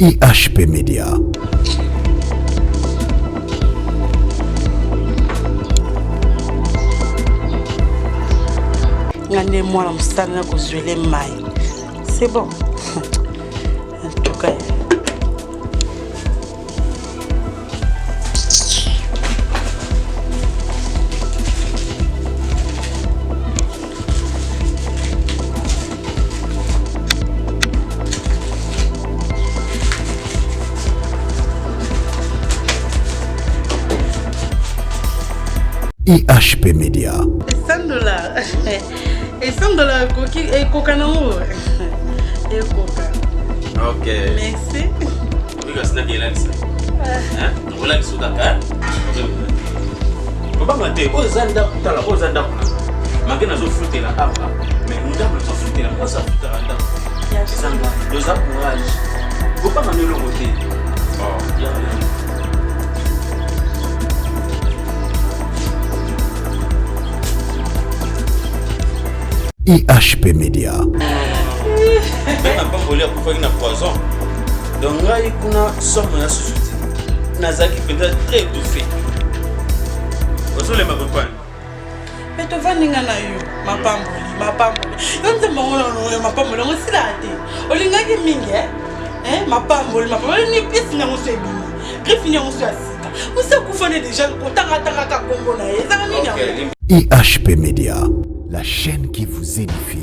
IHP Media. Ngane mwana msana na kuzuele mai. C'est bon. En tout cas. IHP Media. $100. Et $100 coquille et coca non. Et coca. Ok. Merci. Oui, c'est là qu'il a ça. Hein? On l'a sur Dakar. On va mater aux Zanda, aux Zanda. Magana zo fruité la arbre. Mais nous avons zo fruité la quoi ça fruité la dame. Il y a ça. Le zapourage. Faut pas m'amener le côté. Oh, il y a rien. IHP Media. Ben n'a pas volé pour faire une poison. Donc là il y a une somme de société. Nazaki peut-être très étouffé. Vous allez m'accompagner. Mais tu vas n'inga na yo, ma pamboli. On te mangolo ma pamboli, on s'y l'a dit. On l'inga qui mingue, hein, ma pamboli, ni pièce n'a on se bini. Griffini on se assita. On sait qu'on fait déjà le contact à Congo na et ça n'a IHP Media, la chaîne qui vous édifie.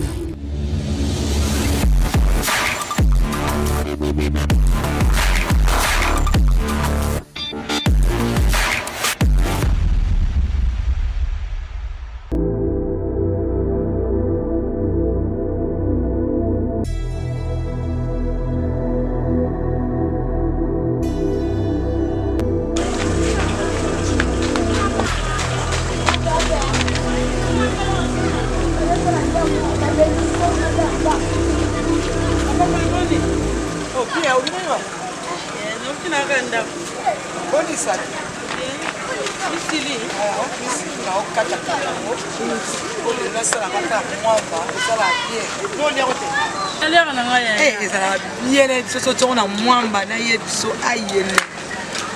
na mwamba na ye biso ayele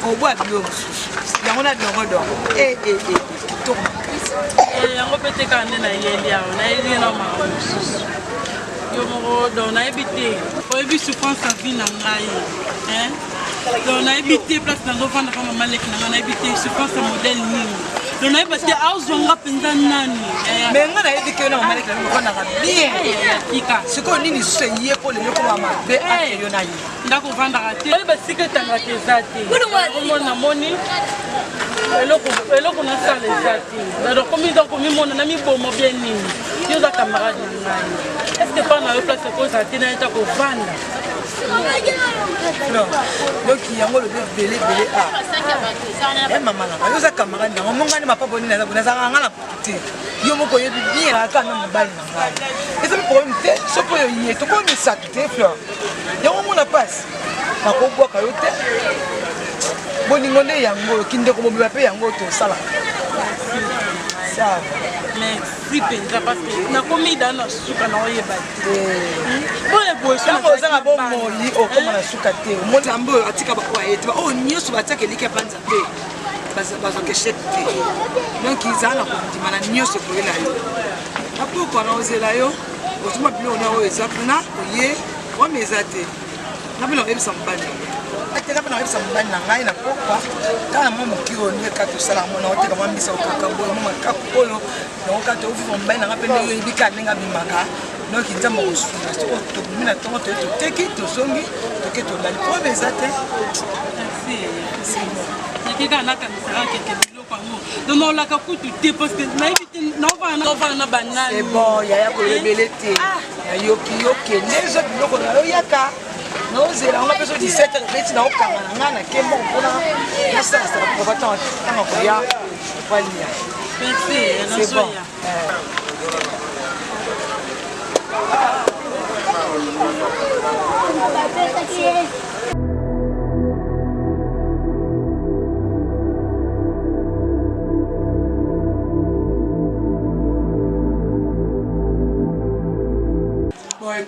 obwa bilo yango na dongo kitoko yango pete kande na yeli ya na yeli na ma yo mo do na ebité o ebi souffrance à vie na ngai hein do na ebité place na ngofanda kama malek na ebité souffrance modèle nini do na ebité azonga penza nani mais nga na ebité na malek na ngofanda ka bien ika siko nini se ye ko le ko mama be akeyo na ye ndako vanda ka te ba sika tanga te zate o na moni eloko na sala ezate alors comme donc mi mona na mi bomo bien nini yo za camarade na ngai est-ce que pas na yo place ko zate na eta ko vanda non donc yango le belé ah maman na yo za camarade na monga ni mapa boni na za ngala te yo moko yebi bien aka na mobali na ngai eza problème te so po yo yé to ko mi sa te fleur yango mona passe na ko bwa ka yo te boningo nde yango kinde ko mobila pe yango to sala ça merci penza parce que na komi dans suka na oyeba te boye boye ça oza na bo moli o koma na suka te mo tambo atika ba kwa ete o nyoso bataka lika panza pe bazo ke chete te donc izana ko ndimana nyoso ko ela yo apo ko na ozela yo ozuma bilo na o ezakuna oye o mezate na bilo ebisa mbani ateka na ebisa mbani na ngai na pokwa kana mo mokiro ni ka to sala mo na oteka mo mbisa okaka boyo mo makapolo na okata ofufa mbani na ngape nyo ibika nenga bimaka donc nzamba osuna so to mina to to teki to songi to ke to lali po bezate merci nikika na kanisa keke biloko ngo donc la ka kutu te parce que na ibite na va na banana c'est bon ya ko rebele te ya yoki les autres biloko na yo yaka non c'est là on a besoin de 17 beti na okanga na ngana kembo mpona na ça ça va pas tant ko ya valia merci c'est bon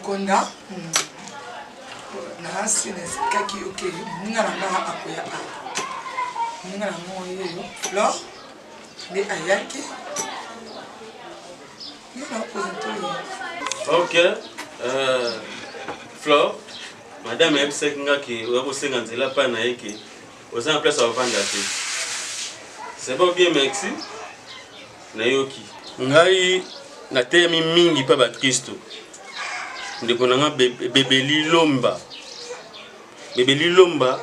Konda, nasi kaki ok nga na nga akoya a nga na ngo yeyo Flore nde ayaki nga na opposito yo. Ok, Flore, madame yebisaki nga ki oya kosenga nzela pa na ye ke oza na place avanda te. C'est bon bien merci. Nayoki. Ngai natemi mingi pa ba Kristo. Ndeko nanga bebeli lomba. Bebeli lomba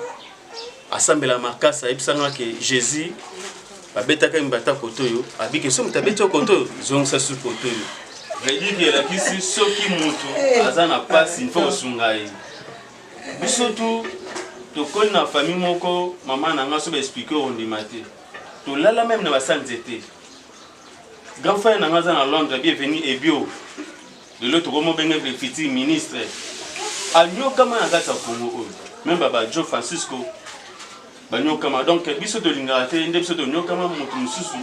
asambela makasa ebisanga ke Jésus babetaka mbata kotoyo abike so mutabeti kotoyo zonsa su kotoyo. Ngai ki la kisi soki mutu azana pasi il faut sungai. Bisoto to kol na famille moko mama nanga so ba expliquer on dimate. To lala même na basanzete. Grand frère nanga za na Londres bienvenue et bio. De l'autre comme benga le futur ministre. Alio kama na kata Congo. Même baba Joe Francisco. Banyo kama donc biso to lingate ndé biso to nyokama mutu mususu.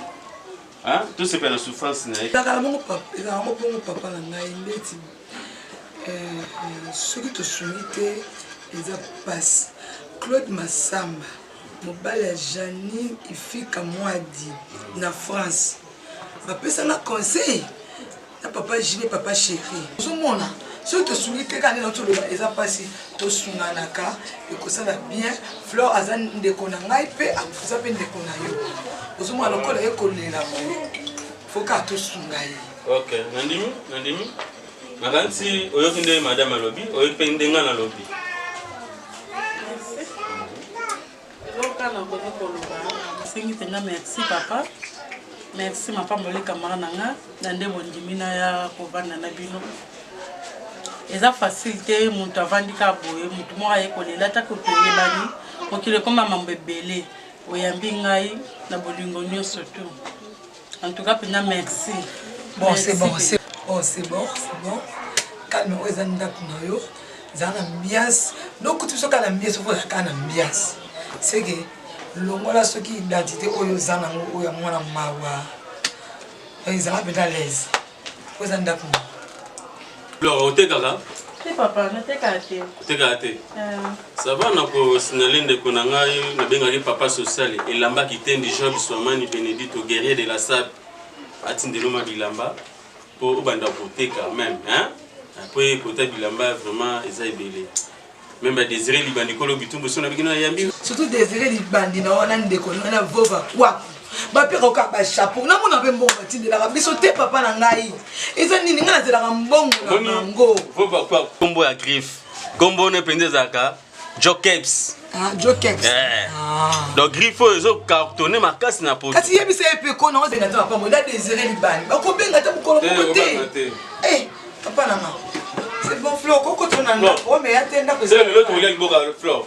Hein? Tout c'est pas la souffrance na. Takala mon papa, mon papa na ngai ndeti. Ce qui te soumitait les a passé. Claude Massamba, mobile Janine ifika mwadi na France. Papa ça na conseil. Na papa Jimé papa chéri. Ozomona, ce qui te soumitait quand on les a passé to sunganaka et que ça va bien. Flore azan ndeko na ngai pe akuza pe ndeko na yo. Ozomona lokola ekolela mo. Faut ka to sungai. OK, nandimi. Makansi oyokinde madame alobi, oyopende nga na lobi. Merci papa. Merci ma femme le camarade nanga nande bondimina ya kovanda na bino. Eza facilité muntu avandika boye mutu mo ayekolela ta ko toyebani mokile koma mambebele oyambi ngai na bolingo nyonso tu. En tout cas pena merci. Bon c'est bon. Calme oza ndako na yo. Zana mbias. Donc tu soka na mbias faut kana mbias. C'est que longola soki identité oyo zana ngo oya mwana mawa. Ezala beta l'aise. Oza ndako. Flore otekaka? Si papa, natekate. Otekate. Ça va na ko sinalende ko na ngai na bengaki papa social elamba kitendi Job Swamani Benedito guerrier de la Sable. Atindeloma bilamba pour obanda koteka même hein. Après kota bilamba vraiment eza ebele. Même Désiré Libandi kolo bitumbu sona bikino yambi. Surtout Désiré Libandi na wana ndeko na vova kwa. Ba peka ka ba chapeau. Na mona be mbongo tindela biso te papa na ngai. Eza nini ngana zela ka mbongo na ngo. Vova kwa kombo ya griffe. Kombo ne pendezaka Jokeps. Ah Jokeps. Donc griffe ezo cartonner makasi na poto. Kati yebisa epe ko na ozela ta papa mo da Désiré Libandi. Ba ko benga ta bukolo ko te. Papa na nga. C'est bon Flore, koko tona ndako mais atenda ko. C'est l'autre où il y a le boka Flore.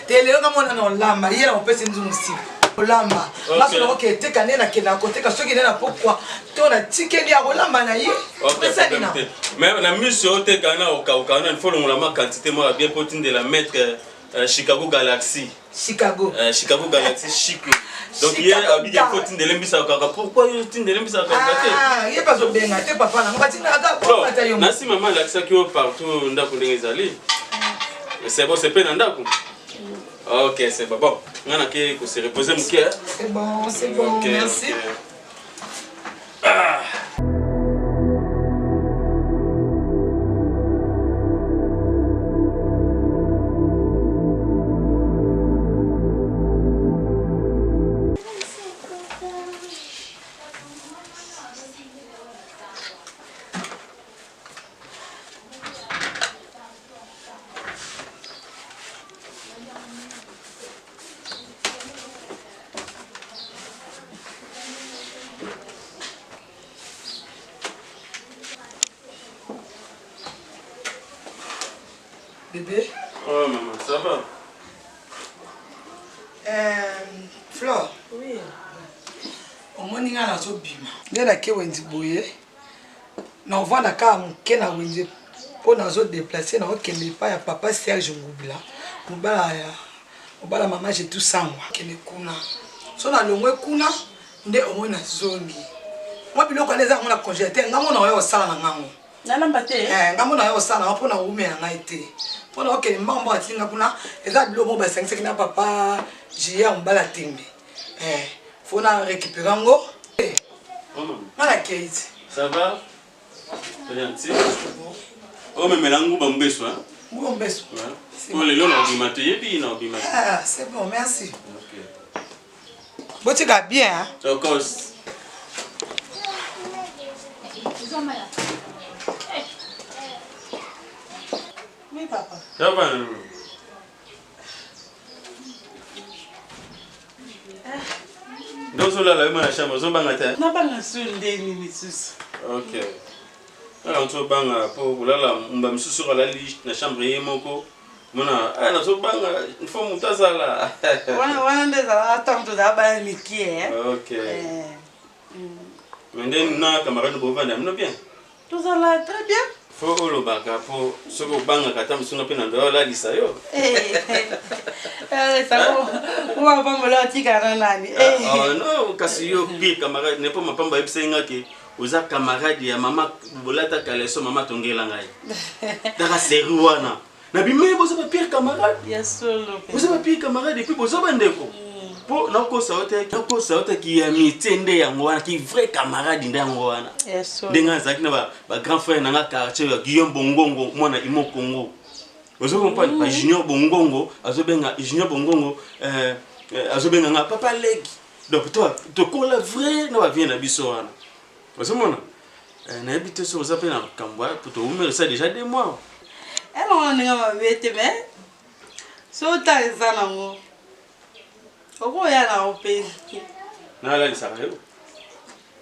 Tele nga mona na olamba, yela opesi nzungu si. Olamba. Parce que OK, teka nena kena côté ka soki nena pourquoi tona tikeli ya olamba na ye. Mais la mission teka na oka na il faut la quantité moi bien potine de la mettre Chicago Galaxy. Chicago Galaxy chic. Donc hier habillé potine de l'embisa kaka. Pourquoi il potine de l'embisa kaka? Ah, il pas zo benga te papa na batina aka ko mata yo. Nasi maman l'accès qui partout ndako ndengezali. C'est bon, c'est pas ndako. Ok, c'est bon. Bon, on a que se reposer mon cœur. C'est bon, okay, merci. Okay. Bébé. Oh maman, ça va? Flore. Oui. Au moins ninga na zo bima. Ndela ke wenzi boye. Na ovanda ka muke na wenzi po na zo déplacer na okende pa ya papa Serge Ngubila. Mobala mama j'ai tout ça moi. Kende kuna. So na longwe kuna nde omona zongi. Moi biloko neza ngona congélateur ngamo na yo sala na ngango. Nalamba te. Ngamo na yo sala na pona ume na ngai te. mpona okende mbambo atinga kuna eza biloko basangisaki na papa jia mbala tembe fona récupérer yango ngana keiti ça va gentil o memela nguba mbeso hein nguba mbeso pour le long obima te yebi na obima ah c'est bon merci OK botika bien hein of course oui papa ça va donc là la ma chambre zo banga ta na banga sundeni misusu OK alors zo banga pour lala mba misusu la li na chambre yemoko mona na zo banga il faut mutazala wana ndeza atanto da ba mikie OK mais na camarade bovanda mno bien tout ça là très bien faut le baka pour ce que banga kata msunga pe na ndo la lisa yo ça on va me la tika na nani non kasi yo bi camarade ne pas mapamba ebisenga ke oza camarade ya mama bolata kaleso mama tongela ngai daka seri wana na bimé bozo ba pire camarade ya solo bozo ba pire camarade et puis bozo bandeko po na ko sauta ki amitié nde yango wana ki vrai camarade nde yango wana ya solo denga zaki na ba grand frère nanga quartier ya Guillaume Bongongo mwana Imo Congo bozo comprendre ba Junior Bongongo azobenga Junior Bongongo azobenga nga papa leg donc toi to kola vrai na ba vient na biso wana bozo mona na habité sur ça pe na kambwa pour to umer ça déjà 2 mois elle on nga ma bete mais so ta ezana ngo oko ya na ope na la ça yo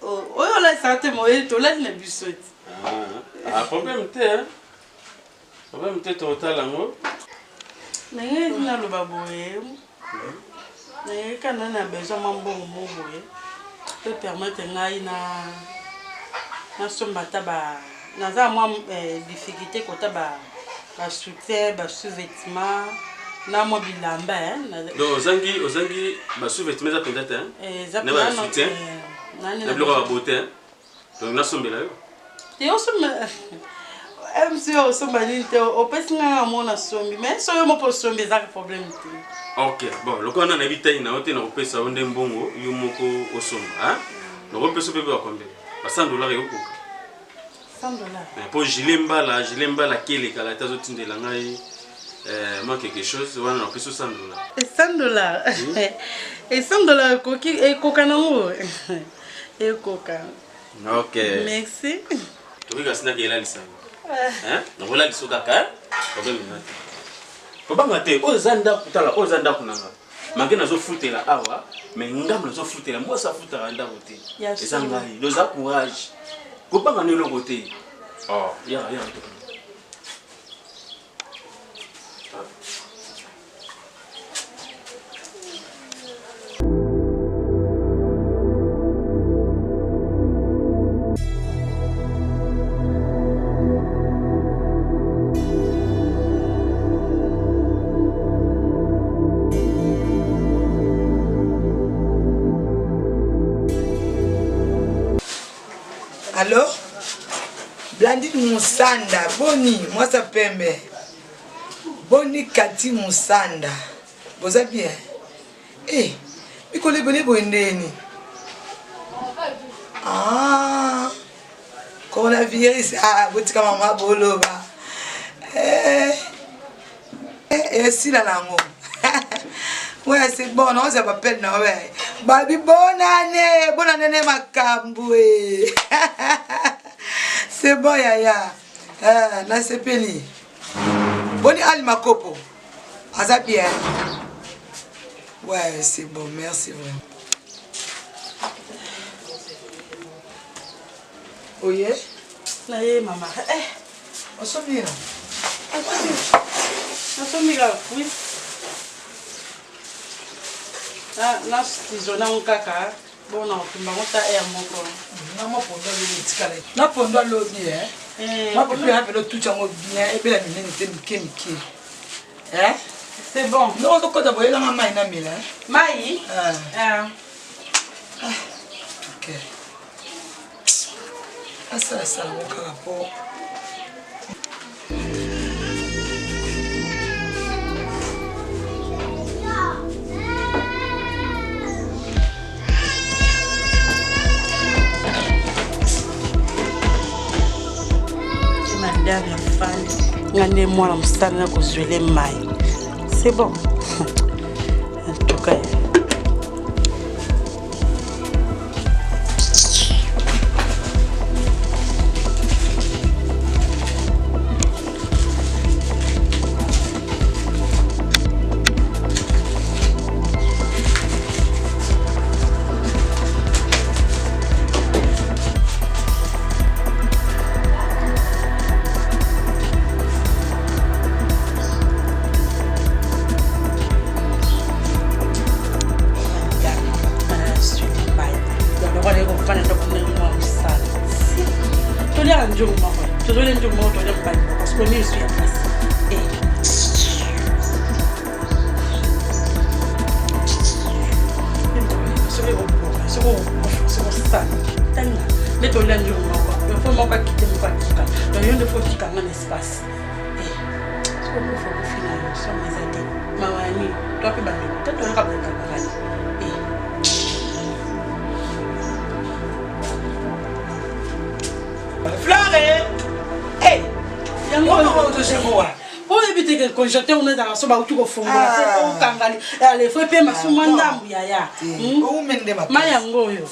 oyo la santé mo to la na bisoti problème te hein problème te total ngo nenge na lo baboye nenge kana na besoin mambo mo boye peut permettre ngai na somba taba na za moi difficulté ko taba ba soutien ba sous-vêtements na mo bilamba hein donc ozangi ba sous-vêtements za pendate hein na ba soutien na bloc à beauté donc na sombela yo te osomba MC osomba ni te opesinga mona sombi mais so yo mo po sombi za problème te OK bon le kona na bitai na hotel na opesa onde mbongo yo moko osomba hein donc opesa pe ba combien ba $100 yo ko $100 mais pour gilemba la kele kala tazo tindela ngai moi quelque chose wana na opesa $100 $100 et $100 koki e kokanango e koka OK merci to biga sina ke la lisango hein donc la lisoka ka problème na ko banga te ozanda kutala ozanda kunanga mangena zo futela awa mais ngam zo futela moi ça futala nda côté eza ngai loza courage ko banga ne lo côté oh ya Allô? Blandine Musanda, Boni, moi ça pembe. Boni Kati Musanda. Vous êtes bien? Eh, mais qu'on les bonne bonne. Ah, coronavirus, ah, vous êtes comme maman boloba. Si la langue. Ouais, c'est bon, non, ça m'appelle, non, ouais. Babi, bonne année, ma camboué. C'est bon, yaya. Là, c'est peli. Bonne année, ma copo. Ah, ça bien. Ouais, c'est bon, merci vraiment. Oui, là, maman. On s'en vient. On s'en vient, oui. Na tizona nkaka bona otumba mota air moko na mo pondo le tikale na pondo lo bien ma pondo ha pelo tout chango bien et bela minene te mike hein c'est bon non to kota boyela nga mai na mila mai OK asa mo kaka po ngane mwana msala na kozwele mai. C'est bon. En tout cas. Conjeté on est dans la soba où tu vas fondre c'est au kangali allez faut payer ma soumanda yaya ou mende ma mayango yo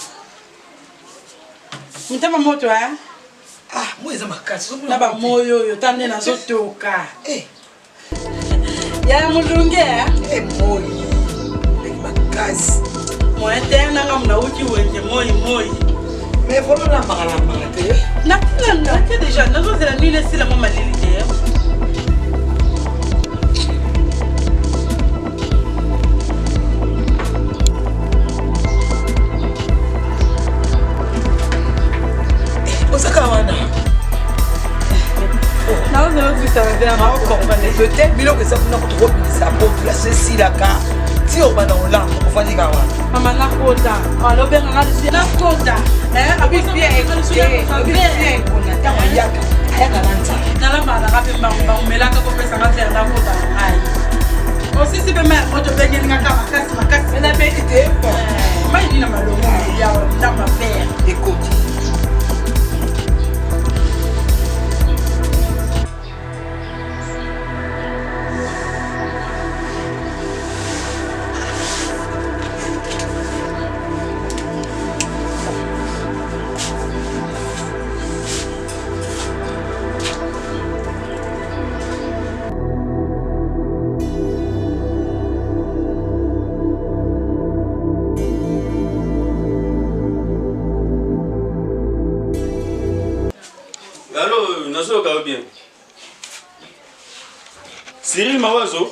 mutema moto ah moi ça ma casse na ba moyo yo tande na zotoka ya mulunge moi ma casse moi eterna ngamna uti wenge moi mais faut la mala te na que déjà na zo la nuit laisser la mama lilité peut-être biloko eza kuna kotokobimisa population esilaka ti obana olamba ofandi kawa mama nakota alobenganga lisi nakota ntango ayaka na nzala nalamalaka mpe bangumelaka kopesanga tere nakota ngai osisi mpe mai moto bengelingaka makasi enabeli te maini na malongo yawa nda mapere ekoti bien. Cyril Mawazo.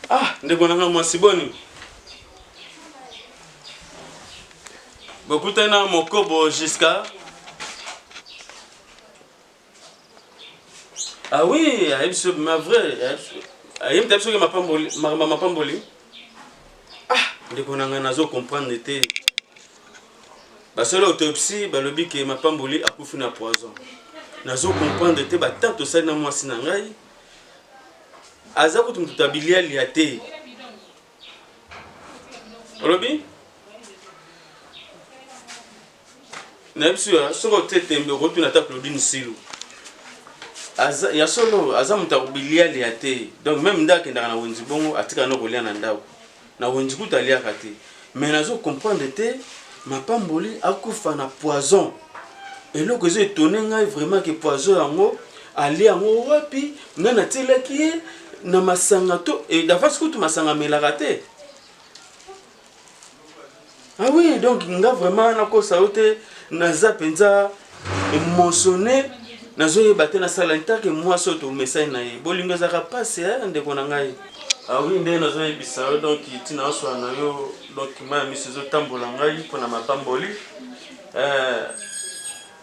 Ah, ndekona mwasi boni. Bokutana mokobo jusqu'à. Ah oui, ma vrai. Ayem tapso que ma pamboli. Ah, ndekona nazo comprendre était. Parce que l'autopsie, balobi que ma pamboli a coufu na poison. Nazo comprendre te ba tant ça na mwasi na ngai. Aza ko tumutabilia liate. Olobi? Na biso soko tetembe ko tuna ta Claudine Silu. Aza ya solo aza mutakubilia liate. Donc même ndaka ndaka na wenzi bongo atika no kolia na ndako. Na wenzi kutalia kate. Mais nazo comprendre te ma pamboli akufa na poison. Et là que j'ai étonné vraiment que poison yango ali yango wapi ngana telaki na masangato et d'avance que tout masanga melakate. Ah oui, donc nga vraiment na ko saote naza penza émotionné nazo yebate na sala ntake moi soto message na ye bolingo za passe ndeko na ngai. Ah oui, ndé nazo yebisa donc tina oswa na yo donc ma misezo tambola ngai pona mapamboli.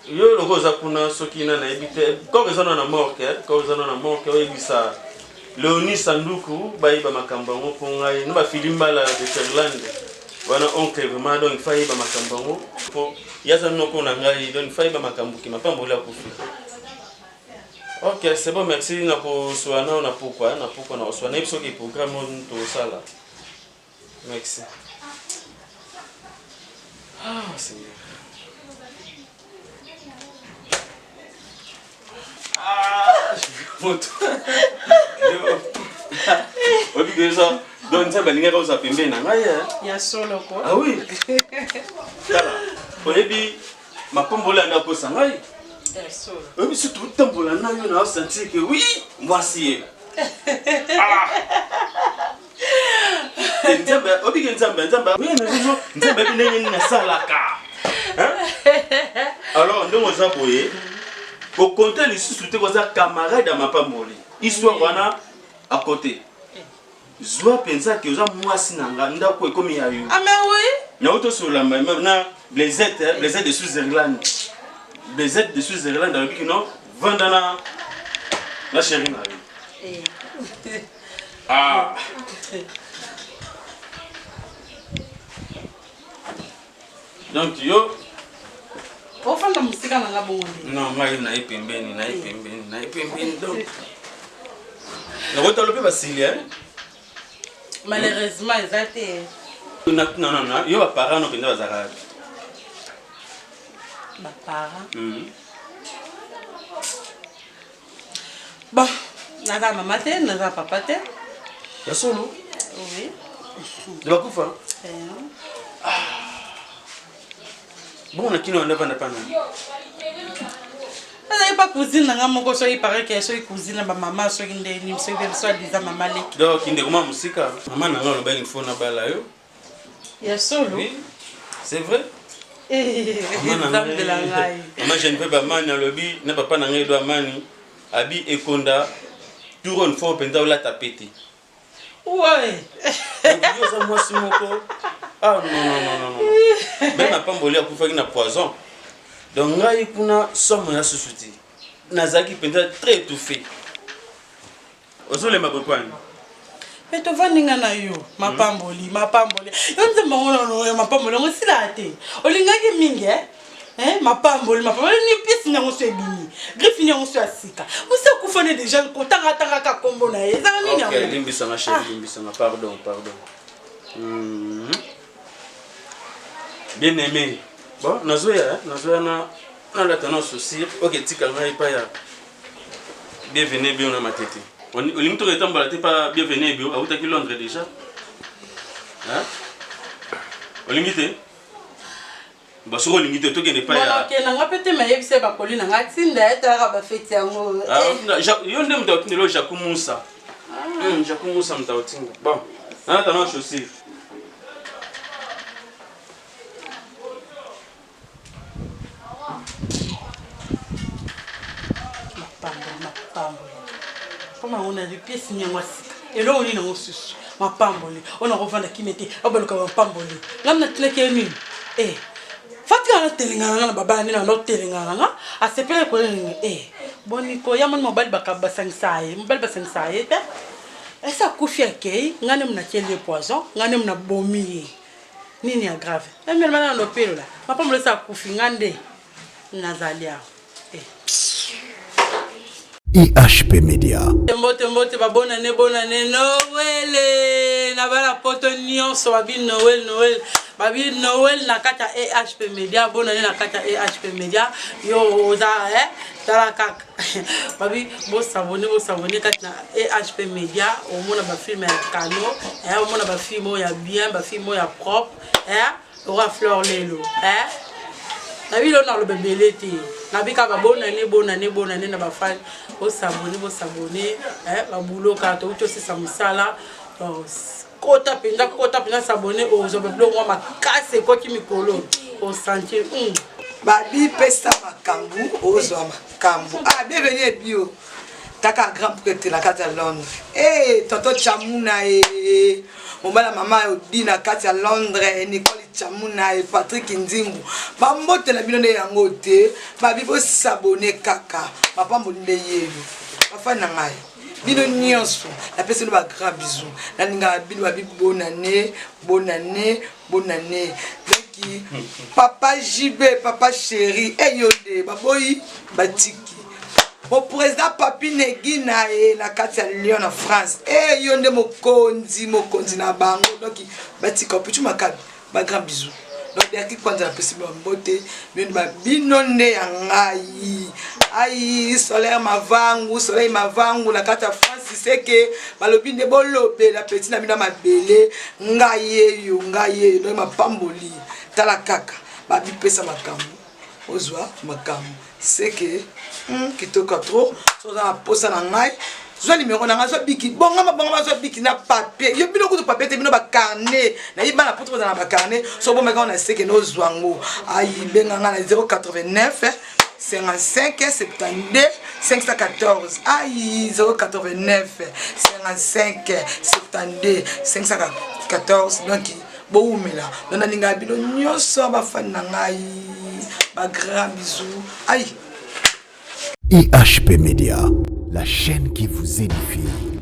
Yo loko za kuna soki na ebite ko bezana na morke ko bezana na morke o ebisa Leoni Sanduku baiba makambo ngo pongai no ba filimbala de Ferland wana oncle vraiment donc faiba makambo ngo po yaza noko na ngai donc faiba makambo ki mapambo la kufi. OK, c'est bon, merci na ko soana na pourquoi na soana biso ki programme to sala. Merci. Ah, Seigneur. Ah, moto obi que ça donc ça balinga ko za pembe na ngai ya solo ko ah oui tala oyebi mapombola na ko sangai ya solo oyebi surtout tambola na yo na sentir que oui voici nzambe obi que nzambe oui na jojo nzambe bi nenge na salaka alors ndongo za boye ko compter les sous-soutés ko za camarade ma pamboli histoire wana à côté Zoa pensa que oza mwasi nanga ndako ekomi ya yo. Ah mais oui. Na auto sur la na Blaisette de Switzerland. Blaisette de Switzerland dans le but non vendana la chérie na yo. Ah. Donc yo ofanda musika nanga bongo. Non, moi na epembeni donc. Na auto lope basilia. Malheureusement, ils ont été. Non. Il y a des parents qui ont été arabes. Des parents. Bon, naza maman te, naza papa te. Ya solo. Oui. De la kufa. Bon, on a qui nous on a pas na. Il pas cousine nanga moko so il paraît que so cousine ba maman so inde ni so be so diza maman leki. Donc inde comment musika? Maman nanga lo ba une fois na bala yo. Ya solo. Oui. C'est vrai. Maman de la ngai. Maman je ne peux pas mani na lobi na papa nanga do amani abi ekonda tour une fois penda la tapete. Ouais. Yo za moi simoko. Ah non. Ben na pamboli akufa na poison. Donc ngai kuna somme ya société nazaki penza très étouffé ozole mabopani mais to vaninga na yo mapamboli yonze mangolo no mapamboli ngo silate olingaki mingi mapamboli ni pisi nyango so ebini grifi nyango so asika musa kufone déjà kotanga ka kombo na ye zanga nini OK limbisa na chérie limbisa na pardon bien aimé. Bon, nazoya na la tendance aussi. OK, tika ngai pa ya. Bienvenue bien na matete. On limite to etambola te pas bienvenue bio, a utaki Londres déjà. Hein? On limite. Ba soko limite to kende pa ya. OK, nanga pete mayebise ba kolina ngatinda etara ba fete yango. Yo ndem mtautinda lo Jacques Moussa. Jacques Moussa mtautinda. Bon, na tendance aussi. Comment on a des pièces nyangwasika et là on est dans osusu mapamboli on a revendre kimete abaluka mapamboli lamna tleke nini fatika na telengana na baba ni na no telengana nga asepele ko nini boniko ya mon mobile bakabasangsaye mobile basangsaye te esa kufia kei ngane mna kele poison ngane mna bomi nini ya grave mais mana no pelo la mapamboli sa kufi ngande nazalia IHP Media. Mbote ba bonne année Noël na bala poto nyonso babi Noël na kata IHP Media bonne année na kata IHP Media yo oza tala kaka babi bo s'abonner kata na IHP Media au mona ba film ya cadeau au mona ba film ya bien ba film ya propre aura fleur lelo na bilo na lo bebele te na bika ba bonne année na ba fan au s'abonner ba boulot ka to uto si samusala kota pinda s'abonner aux obeblo moi makase ko ki mikolo au sentir babi pesa makambu ozwa makambu bienvenue bio taka grand prêtre na kati ya Londres tonton Chamuna mobala mama odi na kati ya Londres Nicole Chamuna Patrick Nzimbu bambotela bino nde yango te babi bo s'abonner kaka mapamboli nde yelo bafana ngai bino nyonso la personne ba grand bisou na ninga bino babi bonne année donc papa JB papa chéri yonde baboyi batiki mon président Papi Negina na kati ya Lyon en France yonde mokonzi na bango donc batika pichu makabi ba grand bisou donc yaki kwanza na pesi mbote bino nde ya ngai ai soleil mavangu na kata France seke balobi nde bolobela petit na bino mabele ngai yeyo donc mapamboli tala kaka babipesa makambo ozwa makambo seke kitoko trop soza posa na ngai zwa numéro na ngai zwa biki bonga zwa biki na papier yo bino kutu papier te bino ba carnet na yiba na poto na ba carnet so bomba ka na seke no zwango ayi benga nga na 089 55 72 514 aïe 089 55 72 514 donc boumela donc nalinga bino nyonso bafani na ngai ba grand bisou aïe IHP Media, la chaîne qui vous édifie.